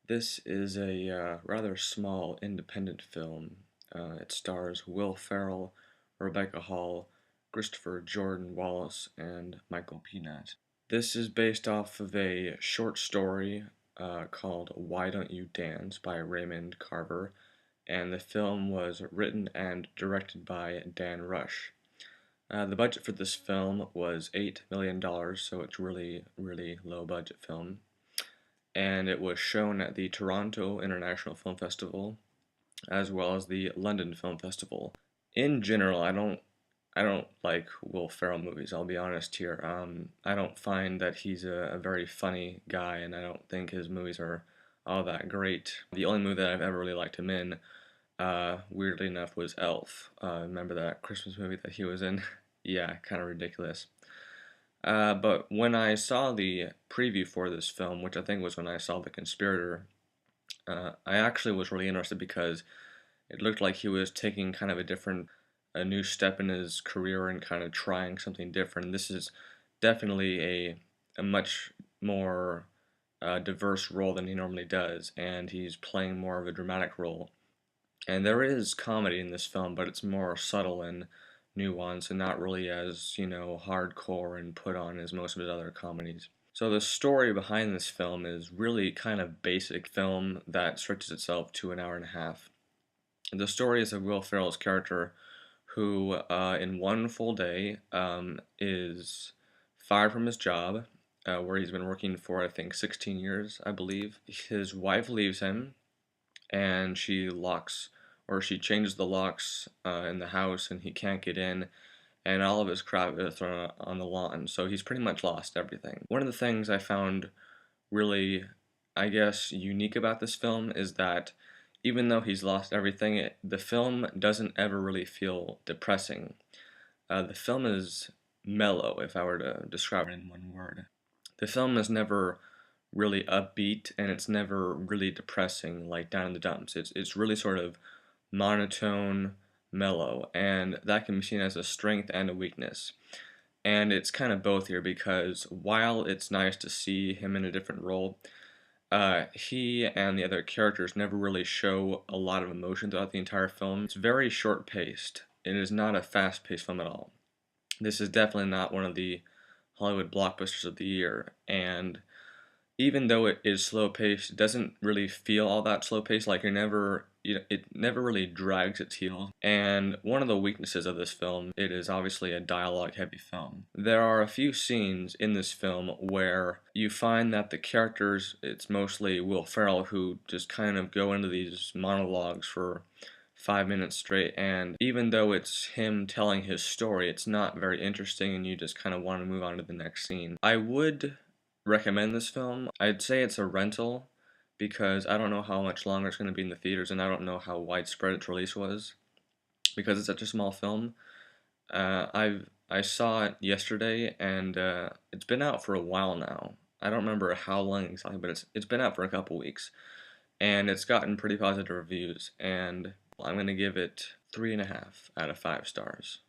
This is a rather small independent film. It stars Will Ferrell, Rebecca Hall, Christopher Jordan Wallace, and Michael Peanut. This is based off of a short story called Why Don't You Dance by Raymond Carver, and the film was written and directed by Dan Rush. The budget for this film was $8 million, so it's really low budget film, and it was shown at the Toronto International Film Festival as well as the London Film Festival. In general, I don't like Will Ferrell movies. I'll be honest here. I don't find that he's a very funny guy, and I don't think his movies are all that great. The only movie that I've ever really liked him in, weirdly enough, was Elf. Remember that Christmas movie that he was in? Yeah, kind of ridiculous. But when I saw the preview for this film, which I think was when I saw The Conspirator, I actually was really interested because it looked like he was taking kind of a new step in his career and kind of trying something different. This is definitely a much more diverse role than he normally does, and he's playing more of a dramatic role. And there is comedy in this film, but it's more subtle and nuanced and not really as, hardcore and put on as most of his other comedies. So the story behind this film is really kind of basic film that stretches itself to an hour and a half. The story is of Will Ferrell's character who, in one full day, is fired from his job, where he's been working for, I think, 16 years, I believe. His wife leaves him, and she changes the locks in the house, and he can't get in, and all of his crap is thrown on the lawn, so he's pretty much lost everything. One of the things I found really, I guess, unique about this film is that even though he's lost everything, the film doesn't ever really feel depressing. The film is mellow, if I were to describe it in one word. The film is never really upbeat, and it's never really depressing, like down in the dumps. It's really sort of monotone, mellow, and that can be seen as a strength and a weakness. And it's kind of both here because while it's nice to see him in a different role, he and the other characters never really show a lot of emotion throughout the entire film. It's very short paced. It is not a fast paced film at all. This is definitely not one of the Hollywood blockbusters of the year, and even though it is slow paced, it doesn't really feel all that slow paced. Like it never really drags its heels. And one of the weaknesses of this film, it is obviously a dialogue heavy film. There are a few scenes in this film where you find that the characters, it's mostly Will Ferrell, who just kind of go into these monologues for 5 minutes straight, and even though it's him telling his story, it's not very interesting, and you just kind of want to move on to the next scene. I would recommend this film. I'd say it's a rental because I don't know how much longer it's going to be in the theaters, and I don't know how widespread its release was because it's such a small film. I saw it yesterday, and it's been out for a while now. I don't remember how long exactly, but it's been out for a couple weeks, and it's gotten pretty positive reviews. And I'm gonna give it 3.5 out of 5 stars.